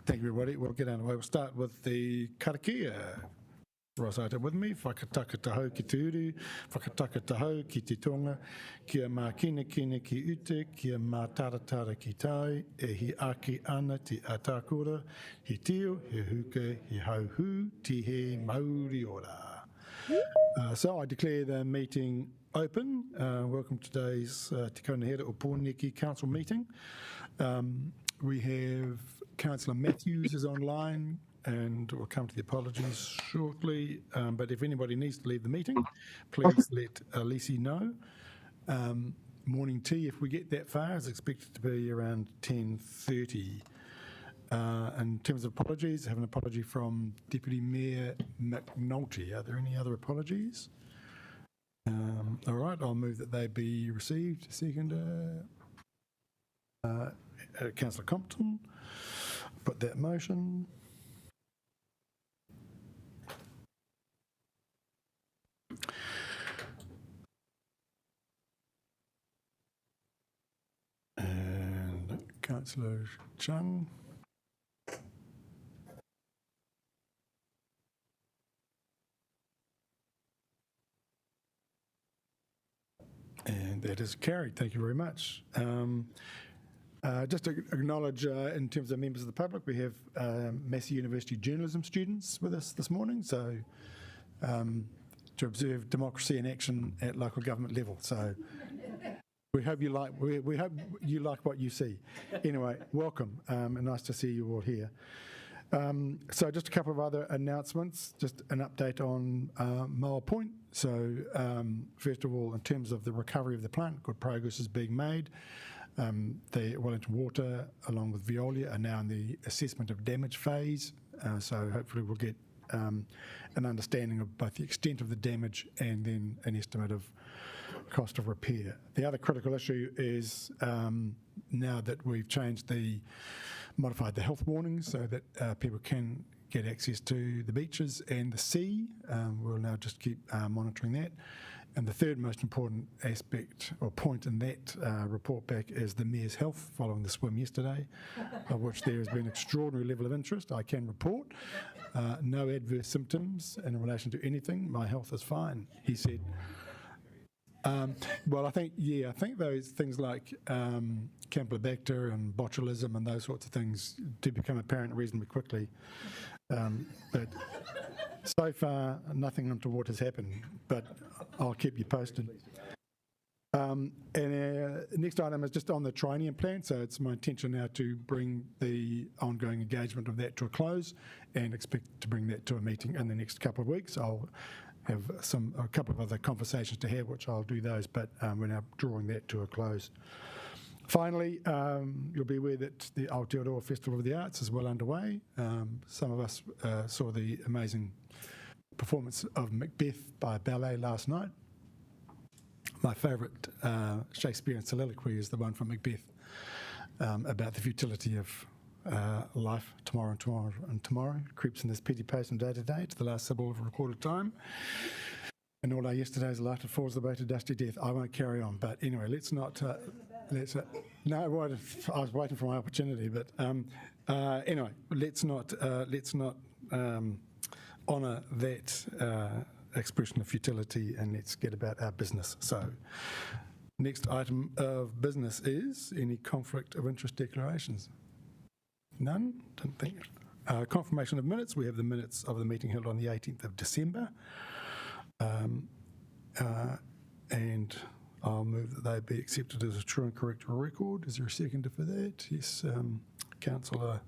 Thank you, everybody. We'll get underway. We'll start with the karakia. Rosata with me, whakataka taho ki te uru, whakataka taho ki te tonga, kia mā kine ki ute, kia mā taratara ki tai, e hi aki ana te atakura, he tio, he huke, he hauhu, ti he mauri ora. So I declare the meeting open. Welcome to today's Te Kaunihera o Pōneke Council meeting. We have Councillor Matthews is online, and we'll come to the apologies shortly. But if anybody needs to leave the meeting, please let Lisi know. Morning tea, if we get that far, is expected to be around 10:30. In terms of apologies, I have an apology from Deputy Mayor McNulty. Are there any other apologies? All right, I'll move that they be received. Second, Councillor Compton, put that motion. And Councillor Chung. And that is carried. Thank you very much. Just to acknowledge, in terms of members of the public, we have Massey University journalism students with us this morning, so to observe democracy in action at local government level. So we hope you like what you see. Anyway, welcome, and nice to see you all here. So just a couple of other announcements, just an update on Moa Point. So first of all, in terms of the recovery of the plant, good progress is being made. The Wellington Water, along with Veolia, are now in the assessment of damage phase. So hopefully we'll get an understanding of both the extent of the damage and then an estimate of cost of repair. The other critical issue is now that we've modified the health warnings so that people can get access to the beaches and the sea. We'll now just keep monitoring that. And the third most important aspect or point in that report back is the Mayor's health following the swim yesterday, of which there has been extraordinary level of interest. I can report no adverse symptoms in relation to anything. My health is fine, he said. Well, I think those things like Campylobacter and botulism and those sorts of things do become apparent reasonably quickly. But so far, nothing untoward has happened, but I'll keep you posted. And next item is just on the Triennium plan. So it's my intention now to bring the ongoing engagement of that to a close and expect to bring that to a meeting in the next couple of weeks. I'll have a couple of other conversations to have, which I'll do those, but we're now drawing that to a close. Finally, you'll be aware that the Aotearoa Festival of the Arts is well underway. Some of us saw the amazing performance of Macbeth by ballet last night. My favourite Shakespearean soliloquy is the one from Macbeth about the futility of life, tomorrow, creeps in this petty pace from day to day to the last syllable of recorded time. And all our yesterdays are light, it falls the way to dusty death. I won't carry on, but anyway, let's not. No, I was waiting for my opportunity, but anyway, let's not honour that expression of futility, and let's get about our business. So, next item of business is any conflict of interest declarations. None? Didn't think. Confirmation of minutes. We have the minutes of the meeting held on the 18th of December. And I'll move that they be accepted as a true and correct record. Is there a seconder for that? Yes, Councillor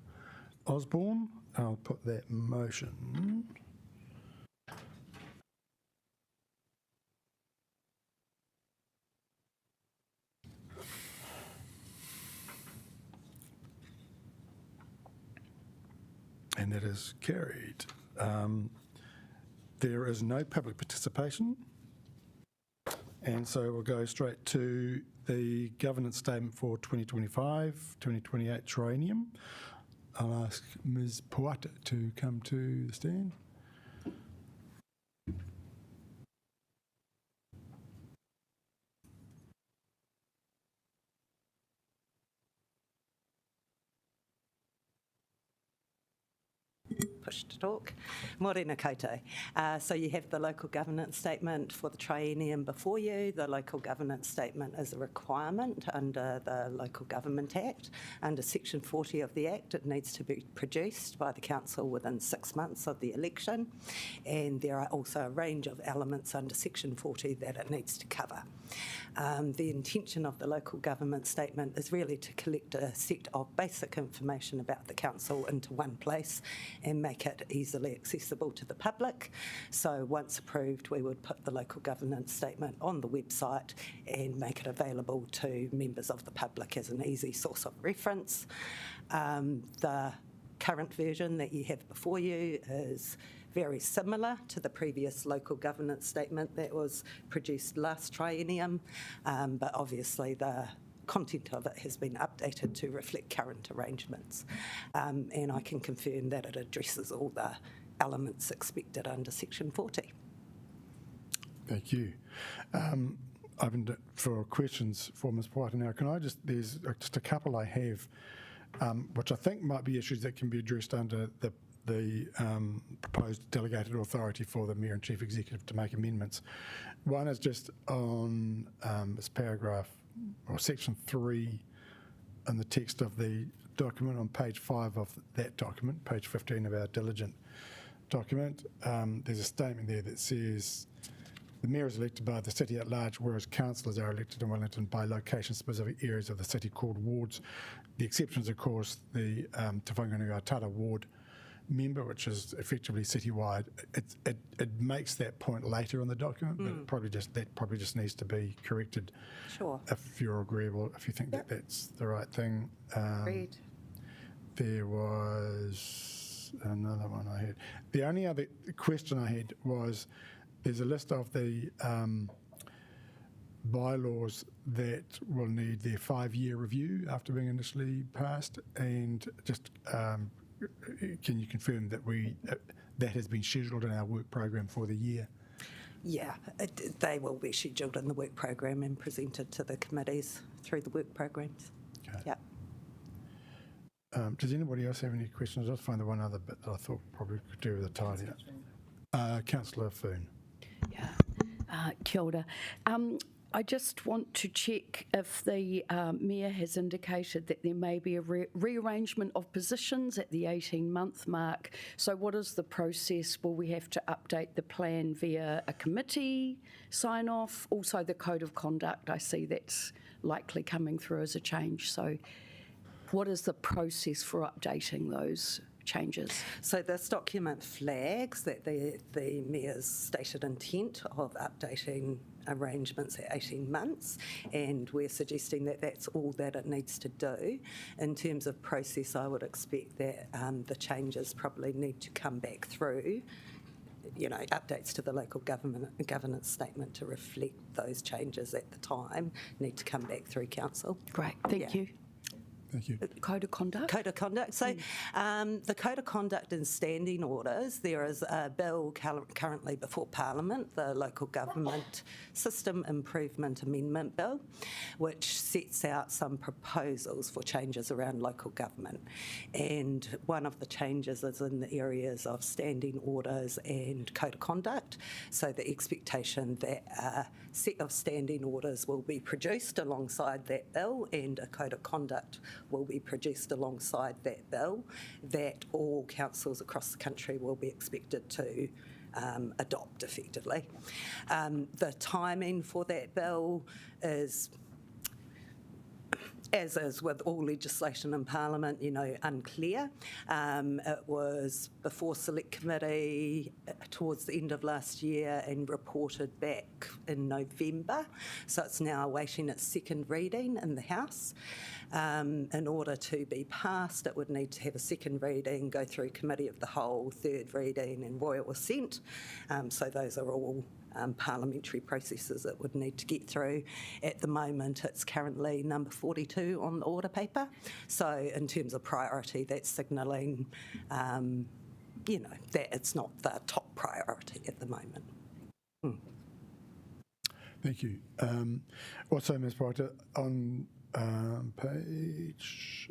Osborne. I'll put that motion. And that is carried. There is no public participation. And so we'll go straight to the governance statement for 2025-2028 triennium. I'll ask Ms. Puata to come to the stand. push to talk. Morena koutou. So you have the local governance statement for the triennium before you. The local governance statement is a requirement under the Local Government Act. Under Section 40 of the Act, it needs to be produced by the council within 6 months of the election, and there are also a range of elements under Section 40 that it needs to cover. The intention of the local government statement is really to collect a set of basic information about the council into one place and make it easily accessible to the public. So once approved, we would put the local governance statement on the website and make it available to members of the public as an easy source of reference. The current version that you have before you is very similar to the previous local governance statement that was produced last triennium, but obviously the content of it has been updated to reflect current arrangements. And I can confirm that it addresses all the elements expected under Section 40. Thank you. Opened it for questions for Ms. White now. Can I there's just a couple I have, which I think might be issues that can be addressed under the proposed delegated authority for the Mayor and Chief Executive to make amendments. One is just on this paragraph, or Section 3 in the text of the document on page 5 of that document, page 15 of our diligent document. There's a statement there that says, the Mayor is elected by the city at large, whereas councillors are elected in Wellington by location-specific areas of the city called wards. The exceptions, of course, the Te Whanganui-a-Tara ward member, which is effectively citywide. It makes that point later in the document, but that probably just needs to be corrected. Sure. If you're agreeable, if you think that that's the right thing. Agreed. There was another one I had. The only other question I had was, there's a list of the bylaws that will need their 5-year review after being initially passed, and just can you confirm that that has been scheduled in our work program for the year? Yeah, they will be scheduled in the work program and presented to the committees through the work programs. Okay. Yeah. Does anybody else have any questions? I'll just find the one other bit that I thought probably could do with a tidy up. Councillor Foon. Yeah, kia ora. I just want to check if the Mayor has indicated that there may be a rearrangement of positions at the 18-month mark. So what is the process? Will we have to update the plan via a committee sign-off? Also the Code of Conduct, I see that's likely coming through as a change. So what is the process for updating those changes? So this document flags that the Mayor's stated intent of updating arrangements at 18 months, and we're suggesting that that's all that it needs to do. In terms of process, I would expect that the changes probably need to come back through, updates to the local governance statement to reflect those changes at the time need to come back through council. Great, thank you. Thank you. Code of Conduct? Code of Conduct. So the Code of Conduct and Standing Orders, there is a bill currently before Parliament, the Local Government System Improvement Amendment Bill, which sets out some proposals for changes around local government. And one of the changes is in the areas of standing orders and code of conduct. So the expectation that a set of standing orders will be produced alongside that bill, and a code of conduct will be produced alongside that bill, that all councils across the country will be expected to adopt effectively. The timing for that bill is, as is with all legislation in Parliament, unclear. It was before Select Committee towards the end of last year and reported back in November. So it's now awaiting its second reading in the House. In order to be passed, it would need to have a second reading, go through Committee of the Whole, third reading and Royal Assent. So those are all parliamentary processes it would need to get through. At the moment, it's currently number 42 on the order paper. So in terms of priority, that's signalling, that it's not the top priority at the moment. Thank you. Also, Ms. Potter, on page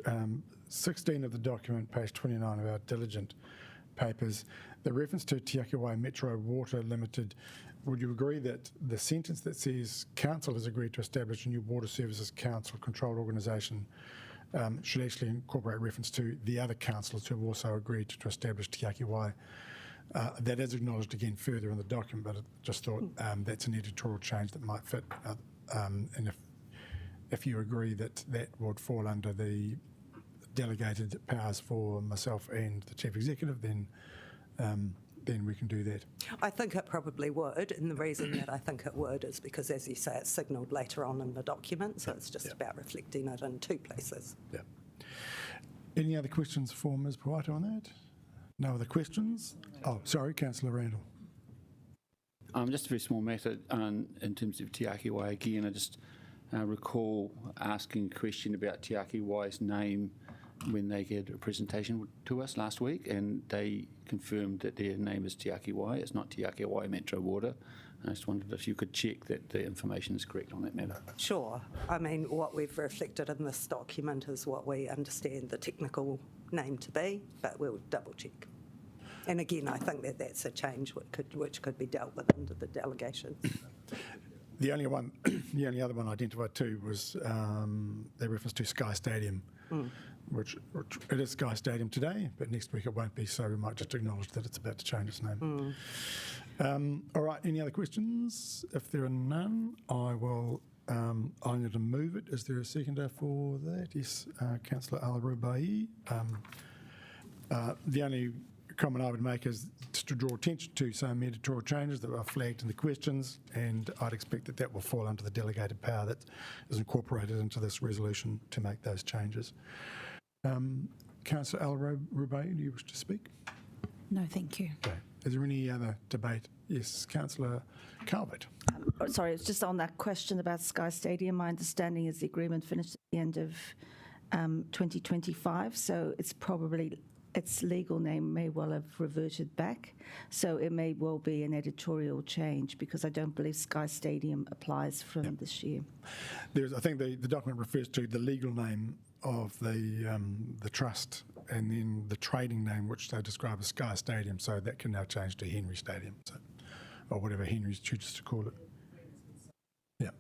16 of the document, page 29 of our diligent papers, the reference to Te Ake Metro Water Limited, would you agree that the sentence that says council has agreed to establish a new water services council controlled organisation should actually incorporate reference to the other councillors who have also agreed to establish Te Ake? That is acknowledged again further in the document, but I just thought that's an editorial change that might fit. And if you agree that that would fall under the delegated powers for myself and the Chief Executive, then we can do that. I think it probably would, and the reason that I think it would is because, as you say, it's signalled later on in the document, so it's just about reflecting it in two places. Yeah. Any other questions for Ms. Pawatu on that? No other questions? Oh, sorry, Councillor Randall. Just a very small matter in terms of Te Ake Wai again. I just recall asking a question about Te Ake Wai's name when they gave a presentation to us last week, and they confirmed that their name is Te Ake Wai. It's not Te Ake Wai Metro Water. I just wondered if you could check that the information is correct on that matter. Sure. I mean, what we've reflected in this document is what we understand the technical name to be, but we'll double check. And again, I think that that's a change which could be dealt with under the delegation. The only other one identified too was the reference to Sky Stadium, which it is Sky Stadium today, but next week it won't be, so we might just acknowledge that it's about to change its name. All right, any other questions? If there are none, I will. I'm going to move it. Is there a seconder for that? Yes, Councillor Al-Rubai. The only comment I would make is just to draw attention to some editorial changes that were flagged in the questions, and I'd expect that that will fall under the delegated power that is incorporated into this resolution to make those changes. Councillor Al-Rubai, do you wish to speak? No, thank you. Okay. Is there any other debate? Yes, Councillor Calvert. Sorry, it's just on that question about Sky Stadium. My understanding is the agreement finished at the end of 2025, so it's probably its legal name may well have reverted back. So it may well be an editorial change because I don't believe Sky Stadium applies from this year. I think the document refers to the legal name of the trust and then the trading name, which they describe as Sky Stadium. So that can now change to Henry Stadium, or whatever Henry chooses to call it. Yeah.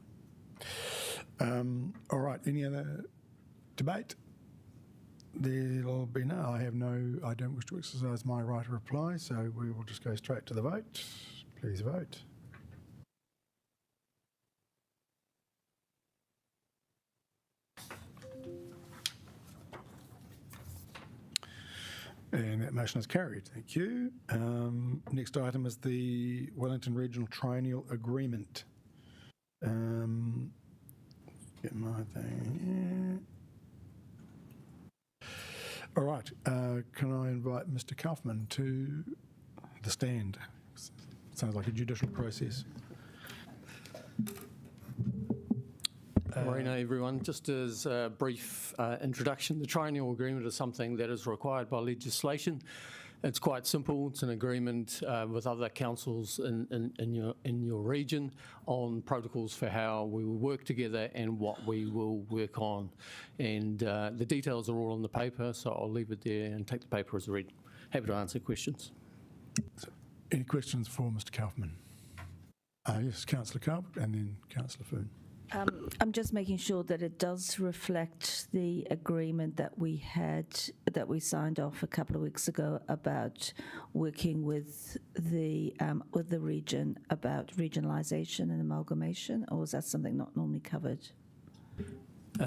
All right. Any other debate? There'll be no. I don't wish to exercise my right of reply, so we will just go straight to the vote. Please vote. And that motion is carried. Thank you. Next item is the Wellington Regional Triennial Agreement. Get my thing here. All right. Can I invite Mr. Kaufman to the stand? Sounds like a judicial process. Morena, everyone. Just as a brief introduction, the triennial agreement is something that is required by legislation. It's quite simple. It's an agreement with other councils in your region on protocols for how we will work together and what we will work on. And the details are all on the paper, so I'll leave it there and take the paper as read. Happy to answer questions. So, any questions for Mr. Kaufman? Yes, Councillor Calvert and then Councillor Foon. I'm just making sure that it does reflect the agreement that we signed off a couple of weeks ago about working with the region about regionalisation and amalgamation, or is that something not normally covered?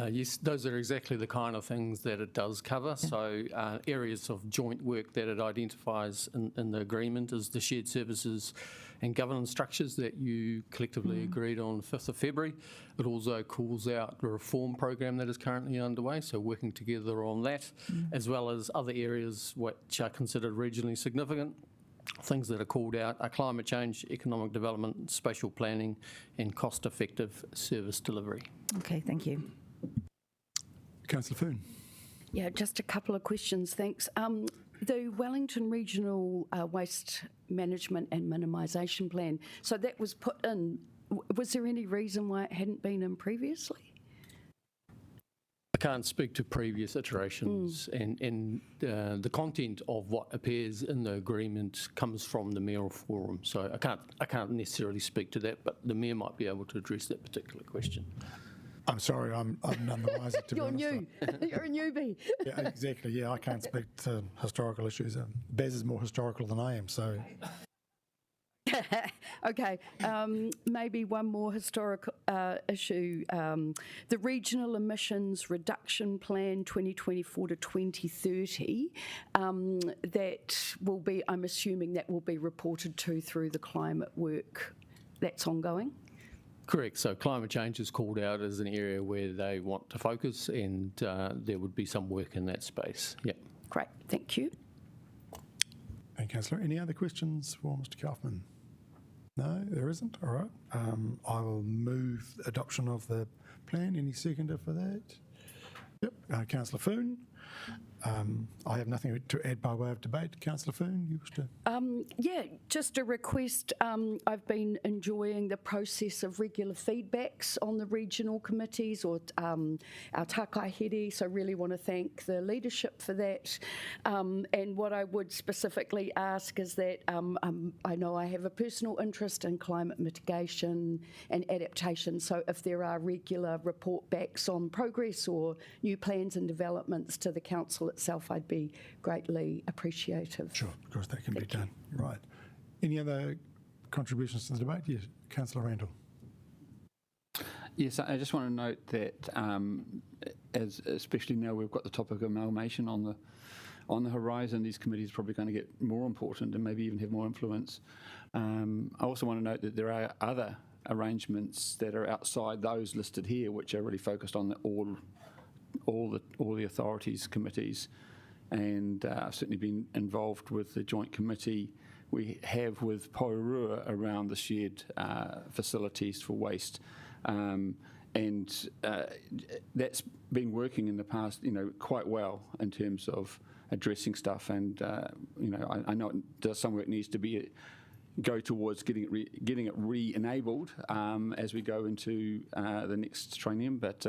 Yes, those are exactly the kind of things that it does cover. So areas of joint work that it identifies in the agreement is the shared services and governance structures that you collectively agreed on 5th of February. It also calls out the reform program that is currently underway, so working together on that, as well as other areas which are considered regionally significant. Things that are called out are climate change, economic development, spatial planning, and cost-effective service delivery. Okay, thank you. Councillor Foon. Yeah, just a couple of questions, thanks. The Wellington Regional Waste Management and Minimisation Plan, so that was put in. Was there any reason why it hadn't been in previously? can't speak to previous iterations, and the content of what appears in the agreement comes from the mayoral forum. So I can't necessarily speak to that, but the mayor might be able to address that particular question. I'm sorry, I'm none the wiser, to be You're honest. new. You're a newbie. Yeah, exactly. Yeah, I can't speak to historical issues. Bez is more historical than I am, so Okay, maybe one more historical issue. The Regional Emissions Reduction Plan 2024 to 2030, that will be, I'm assuming that will be reported to through the climate work that's ongoing? Correct. So climate change is called out as an area where they want to focus, and there would be some work in that space. Yeah. Great, thank you. And Councillor, any other questions for Mr. Kaufman? No, there isn't. All right. I will move adoption of the plan. Any seconder for that? Yep. Councillor Foon. I have nothing to add by way of debate. Councillor Foon, you wish to? Yeah, just a request. I've been enjoying the process of regular feedbacks on the regional committees or our takahere, so really want to thank the leadership for that. And what I would specifically ask is that I know I have a personal interest in climate mitigation and adaptation, so if there are regular report backs on progress or new plans and developments to the council itself, I'd be greatly appreciative. Sure, of course, that can be done. Right. Any other contributions to the debate? Yes, Councillor Randall. Yes, I just want to note that, as especially now we've got the topic of amalgamation on the horizon, these committees are probably going to get more important and maybe even have more influence. I also want to note that there are other arrangements that are outside those listed here, which are really focused on all the authorities committees, and I've certainly been involved with the joint committee we have with Poirua around the shared facilities for waste, and that's been working in the past, quite well in terms of addressing stuff. And I know some work needs to go towards getting it re-enabled as we go into the next triennium. But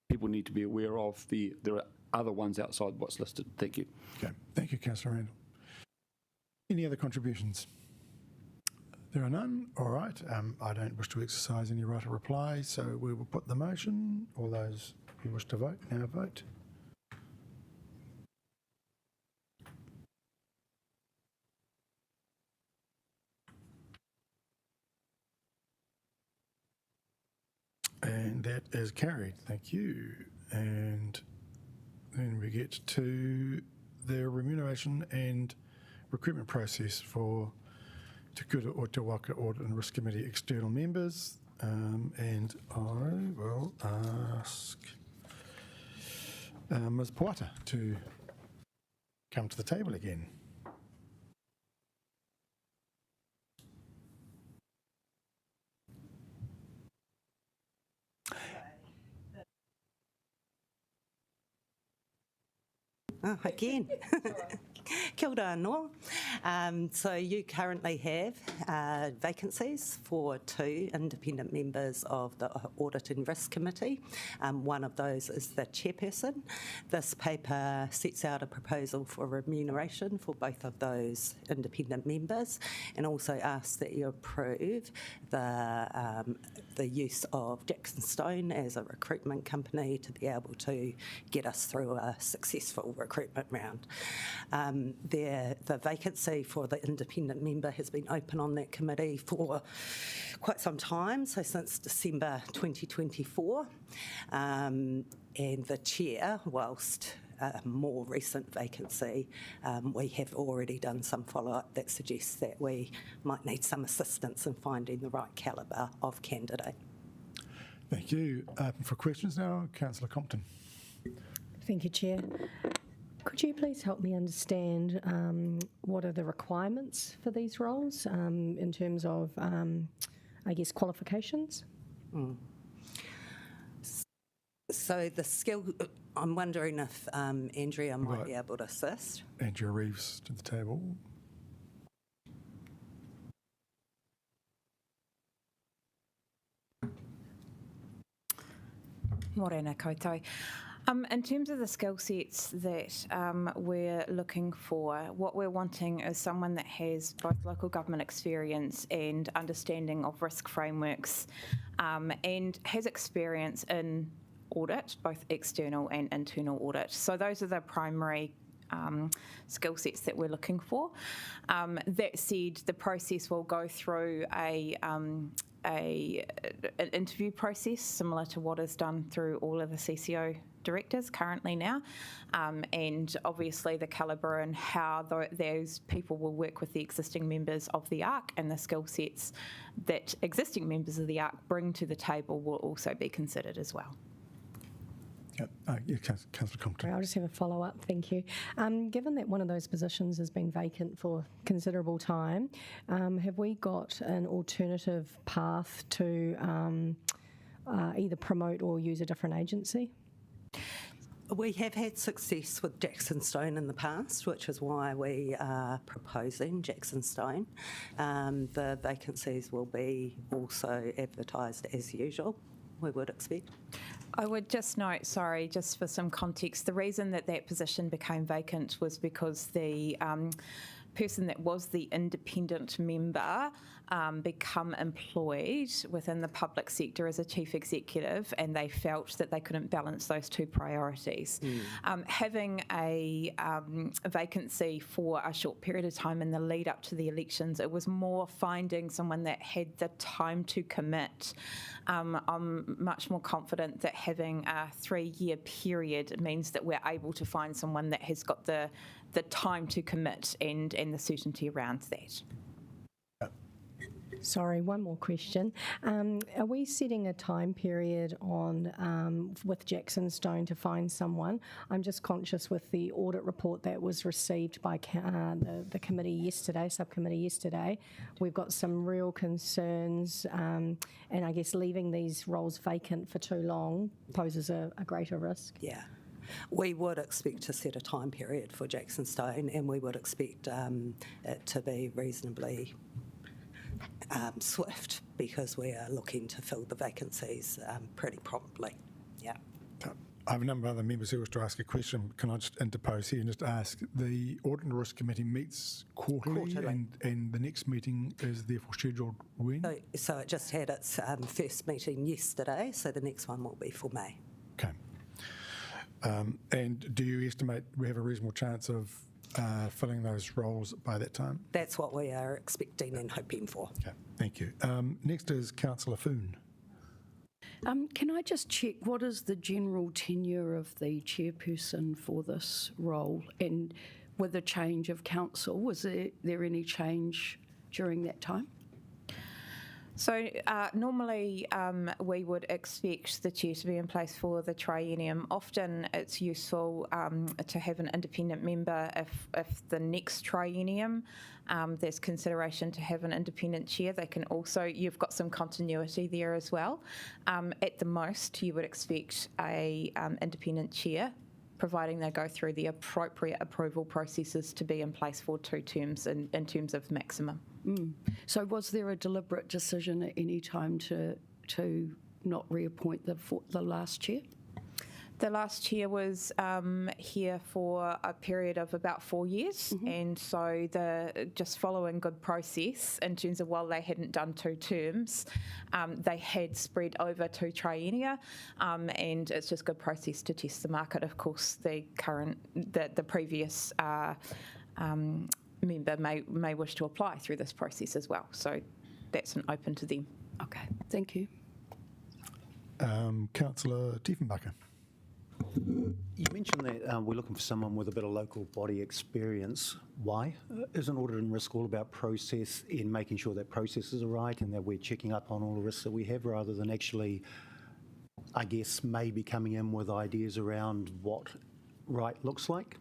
people need to be aware of there are other ones outside what's listed. Thank you. Okay, thank you, Councillor Randall. Any other contributions? There are none. All right. I don't wish to exercise any right of reply, so we will put the motion. All those who wish to vote now vote. And that is carried. Thank you. And then we get to the remuneration and recruitment process for Te Kura o Te Waka Audit and Risk Committee external members. And I will ask Ms. Poata to come to the table again. Oh, again. Kia ora anō. So you currently have vacancies for 2 independent members of the Audit and Risk Committee. One of those is the chairperson. This paper sets out a proposal for remuneration for both of those independent members, and also asks that you approve the use of Jackson Stone as a recruitment company to be able to get us through a successful recruitment round. The vacancy for the independent member has been open on that committee for quite some time, so since December 2024. And the chair, whilst a more recent vacancy, we have already done some follow-up that suggests that we might need some assistance in finding the right calibre of candidate. Thank you. For questions now, Councillor Compton. Thank you, Chair. Could you please help me understand what are the requirements for these roles in terms of, qualifications? So the skill, I'm wondering if Andrea might be able to assist. Andrea Reeves to the table. Morena koutou. In terms of the skill sets that we're looking for, what we're wanting is someone that has both local government experience and understanding of risk frameworks, and has experience in audit, both external and internal audit. So those are the primary skill sets that we're looking for. That said, the process will go through an interview process similar to what is done through all of the CCO directors currently now, and obviously the calibre and how those people will work with the existing members of the ARC, and the skill sets that existing members of the ARC bring to the table will also be considered as well. Councillor Compton. I'll just have a follow-up, thank you. Given that one of those positions has been vacant for considerable time, have we got an alternative path to either promote or use a different agency? We have had success with Jackson Stone in the past, which is why we are proposing Jackson Stone. The vacancies will be also advertised as usual, we would expect. I would just note, sorry, just for some context, the reason that position became vacant was because the person that was the independent member become employed within the public sector as a chief executive, and they felt that they couldn't balance those two priorities. Having a vacancy for a short period of time in the lead up to the elections, it was more finding someone that had the time to commit. I'm much more confident that having a 3-year period means that we're able to find someone that has got the time to commit and the certainty around that. Sorry, one more question. Are we setting a time period on with Jackson Stone to find someone? I'm just conscious with the audit report that was received by the committee yesterday, subcommittee yesterday. We've got some real concerns, and I guess leaving these roles vacant for too long poses a greater risk. Yeah. We would expect to set a time period for Jackson Stone, and we would expect it to be reasonably swift, because we are looking to fill the vacancies pretty promptly. Yeah. I have a number of other members who wish to ask a question. Can I just interpose here and just ask, the Audit and Risk Committee meets quarterly. And the next meeting is therefore scheduled when? So it just had its first meeting yesterday, so the next one will be for May. Okay. And do you estimate we have a reasonable chance of filling those roles by that time? That's what we are expecting and hoping for. Okay, thank you. Next is Councillor Foon. Can I just check, what is the general tenure of the chairperson for this role? And with the change of council, was there any change during that time? So normally we would expect the chair to be in place for the triennium. Often it's useful to have an independent member if the next triennium there's consideration to have an independent chair. They can also, you've got some continuity there as well. At the most, you would expect a independent chair, providing they go through the appropriate approval processes to be in place for 2 terms in terms of maximum. So was there a deliberate decision at any time to not reappoint the last chair? The last chair was here for a period of about 4 years, and so just following good process in terms of, while they hadn't done 2 terms, they had spread over 2 triennia, and it's just good process to test the market. Of course, the previous member may wish to apply through this process as well, so that's an open to them. Okay, thank you. Councillor Tiefenbacher. You mentioned that we're looking for someone with a bit of local body experience. Why? Isn't audit and risk all about process, in making sure that processes are right and that we're checking up on all the risks that we have, rather than actually, I guess, maybe coming in with ideas around what right looks like?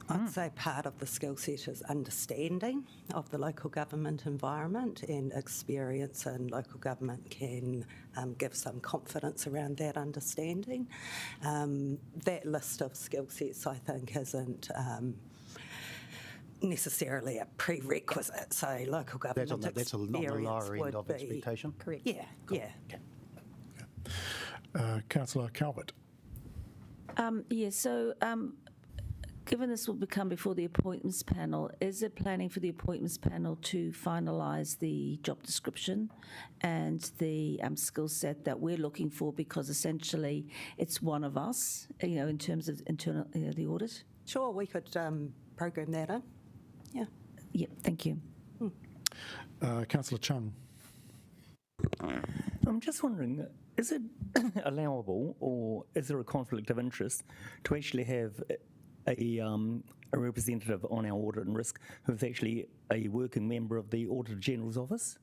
I'd say part of the skill set is understanding of the local government environment, and experience in local government can give some confidence around that understanding. That list of skill sets, I think, isn't necessarily a prerequisite. So local government that's not the lower end of expectation? Correct. Yeah, yeah. Councillor Calvert. Given this will become before the appointments panel, is it planning for the appointments panel to finalise the job description and the skill set that we're looking for? Because essentially, it's one of us, in terms of internal the audit. Sure, we could program that in. Yeah. Yeah, thank you. Councillor Chung. I'm just wondering, is it allowable or is there a conflict of interest to actually have a representative on our audit and risk who's actually a working member of the Auditor General's office?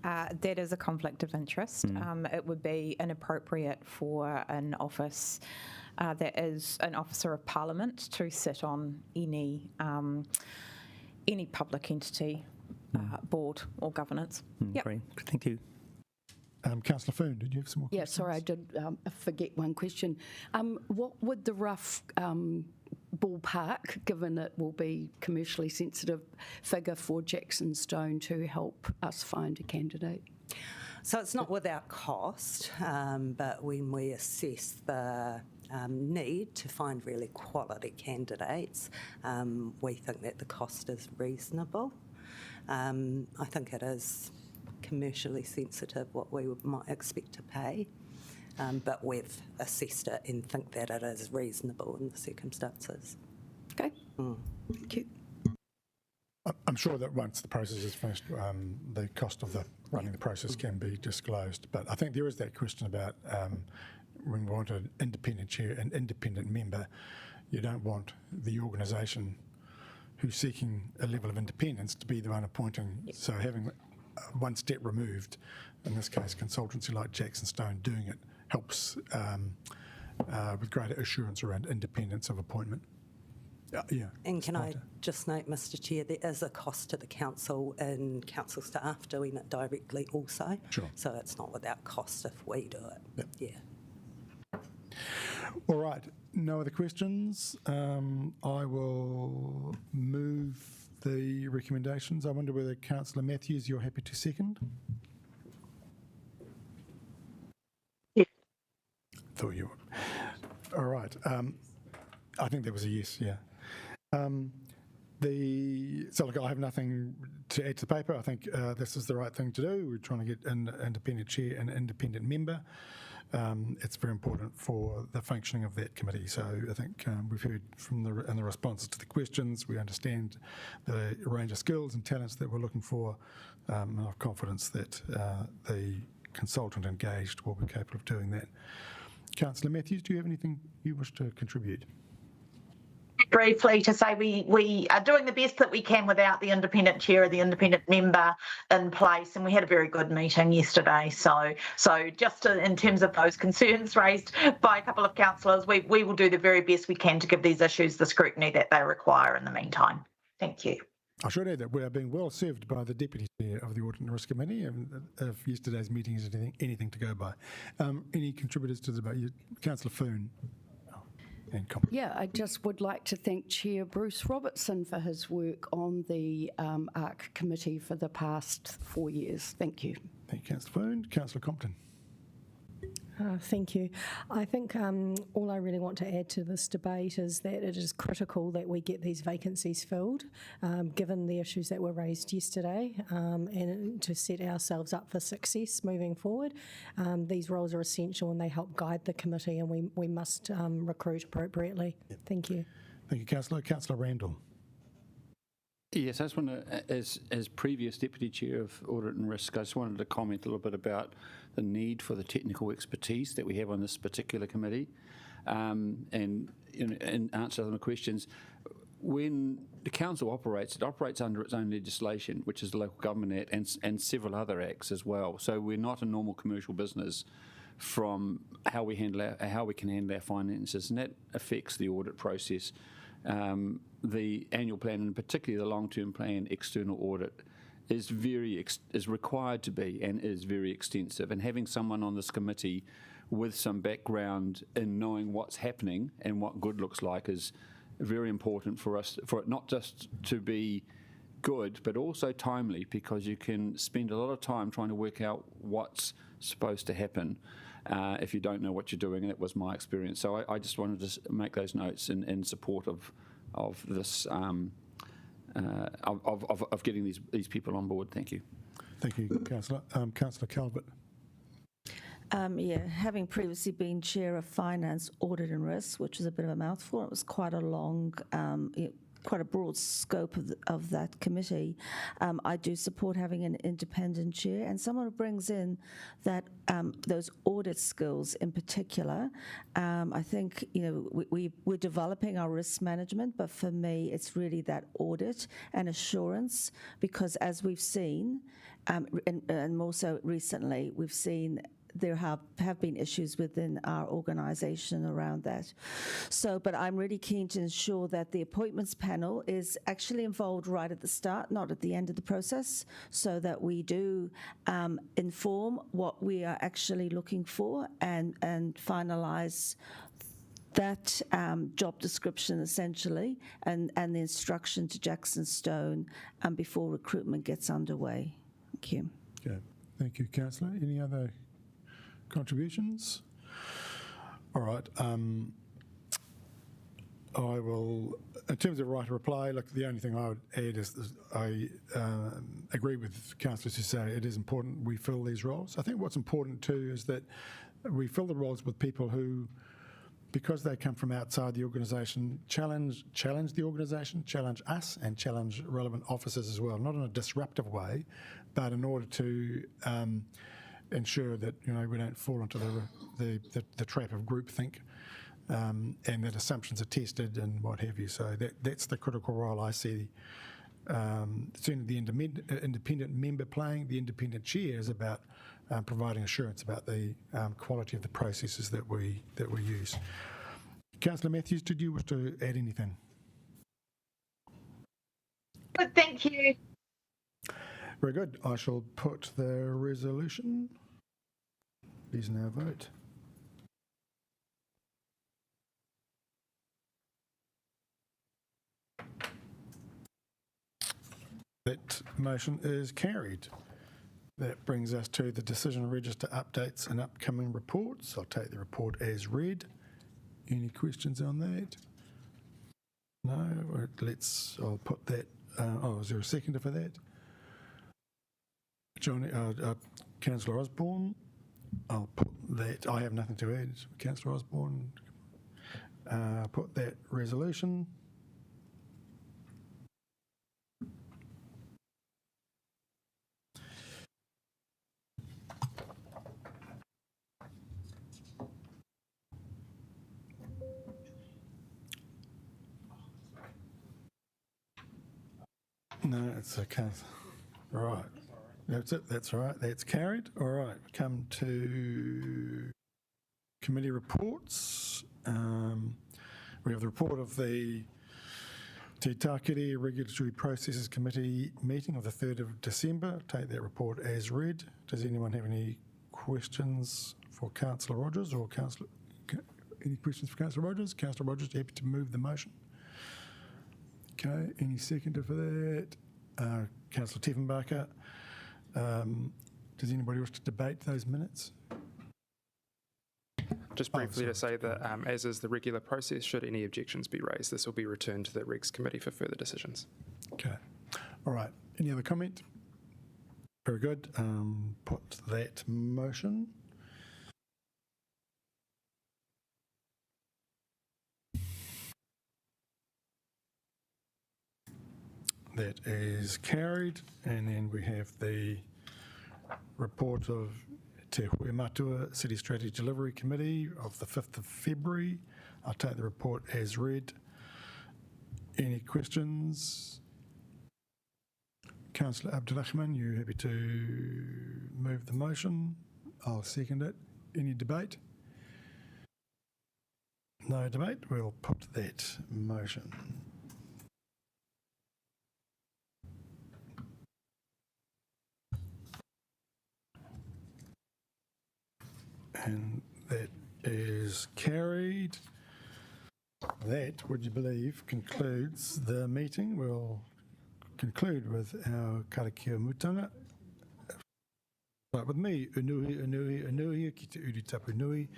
That is a conflict of interest. It would be inappropriate for an office that is an officer of Parliament to sit on any public entity board or governance. Yep. Great, thank you. Councillor Foon, did you have some more questions? Sorry, I did forget one question. What would the rough ballpark, given it will be commercially sensitive, figure for Jackson Stone to help us find a candidate? So it's not without cost, but when we assess the need to find really quality candidates, we think that the cost is reasonable. I think it is commercially sensitive what we might expect to pay, but we've assessed it and think that it is reasonable in the circumstances. Okay, thank you. I'm sure that once the process is finished, the cost of running the process can be disclosed. But I think there is that question about when we want an independent chair, an independent member, you don't want the organisation who's seeking a level of independence to be the one appointing. Yep. So having one step removed, in this case consultancy like Jackson Stone doing it, helps with greater assurance around independence of appointment. Yeah. And can I just note, Mr Chair, there is a cost to the council and council staff doing it directly also. Sure. So it's not without cost if we do it. Yep. Yeah. All right, no other questions. I will move the recommendations. I wonder whether Councillor Matthews, you're happy to second? Yes. Thought you would. All right. I think that was a yes, yeah. So look, I have nothing to add to the paper. I think this is the right thing to do. We're trying to get an independent chair and an independent member. It's very important for the functioning of that committee. So I think we've heard from in the responses to the questions, we understand the range of skills and talents that we're looking for, and I have confidence that the consultant engaged will be capable of doing that. Councillor Matthews, do you have anything you wish to contribute? Briefly to say we are doing the best that we can without the independent chair or the independent member in place, and we had a very good meeting yesterday. So just in terms of those concerns raised by a couple of councillors, we will do the very best we can to give these issues the scrutiny that they require in the meantime. Thank you. I should add that we are being well served by the Deputy Chair of the Audit and Risk Committee, if yesterday's meeting is anything to go by. Any contributors to the debate? Councillor Foon. Yeah, I just would like to thank Chair Bruce Robertson for his work on the ARC committee for the past 4 years. Thank you. Thank you, Councillor Foon. Councillor Compton. Thank you. I think all I really want to add to this debate is that it is critical that we get these vacancies filled, given the issues that were raised yesterday, and to set ourselves up for success moving forward. These roles are essential and they help guide the committee, and we must recruit appropriately. Yep. Thank you. Thank you, Councillor. Councillor Randall. Yes, I just want to, as previous Deputy Chair of Audit and Risk, I just wanted to comment a little bit about the need for the technical expertise that we have on this particular committee, and in answer to some of the questions. When the council operates, it operates under its own legislation, which is the Local Government Act and several other acts as well. So we're not a normal commercial business from how we can handle our finances, and that affects the audit process. The annual plan, and particularly the long-term plan external audit, is required to be and is very extensive. And having someone on this committee with some background in knowing what's happening and what good looks like is very important for us, for it not just to be good, but also timely, because you can spend a lot of time trying to work out what's supposed to happen if you don't know what you're doing, and that was my experience. So I just wanted to make those notes in support of this, of getting these people on board. Thank you. Thank you, Councillor. Councillor Calvert. Yeah, having previously been chair of Finance, Audit and Risk, which was a bit of a mouthful, it was quite a long, quite a broad scope of that committee. I do support having an independent chair and someone who brings in that those audit skills in particular. I think we're developing our risk management, but for me, it's really that audit and assurance, because as we've seen, and more so recently, we've seen there have been issues within our organisation around that. So, but I'm really keen to ensure that the appointments panel is actually involved right at the start, not at the end of the process, so that we do inform what we are actually looking for and finalise that job description essentially and the instruction to Jackson Stone before recruitment gets underway. Thank you. Okay. Thank you, Councillor. Any other contributions? All right. I will, in terms of right to reply, look, the only thing I would add is I agree with councillors who say it is important we fill these roles. I think what's important too is that we fill the roles with people who, because they come from outside the organisation, challenge the organisation, challenge us, and challenge relevant officers as well, not in a disruptive way, but in order to ensure that we don't fall into the trap of groupthink, and that assumptions are tested and what have you. So that's the critical role I see. Certainly the independent member playing. The independent chair is about providing assurance about the quality of the processes that we use. Councillor Matthews, did you wish to add anything? Good, thank you. Very good. I shall put the resolution. Please now vote. That motion is carried. That brings us to the decision register updates and upcoming reports. I'll take the report as read. Any questions on that? No? I'll put that. Is there a seconder for that? Councillor Osborne. I'll put that. I have nothing to add. Councillor Osborne. Put that resolution. No, it's okay. Right. That's it. That's all right. That's carried. All right. Come to committee reports. We have the report of the Te Tākere Regulatory Processes Committee meeting of the 3rd of December. Take that report as read. Does anyone have any questions for Councillor Rogers or any questions for Councillor Rogers? Councillor Rogers, happy to move the motion. Okay, any seconder for that? Councillor Tiefenbacher. Does anybody wish to debate those minutes? Just briefly to say that, as is the regular process, should any objections be raised, this will be returned to the Regs Committee for further decisions. Okay. All right. Any other comment? Very good. Put that motion. That is carried. And then we have the report of Te Hui Matua City Strategy Delivery Committee of the 5th of February. I'll take the report as read. Any questions? Councillor Abdulrahman, you happy to move the motion? I'll second it. Any debate? No debate. We'll put that motion. And that is carried. That, would you believe, concludes the meeting. We'll conclude with our karakia mutanga. Right, with me, unuhi, ki te uri tapu nui,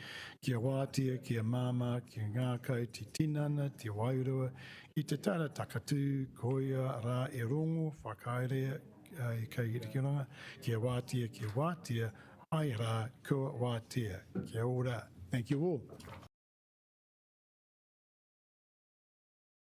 kia wātia, kia māma, kia ngākau, te tinana, te wairua, i te tara takatū, koia, rā e rongo, whakaerea, i kairikiranga, kia wātia, ai rā, kua wātia, kia ora. Thank you all.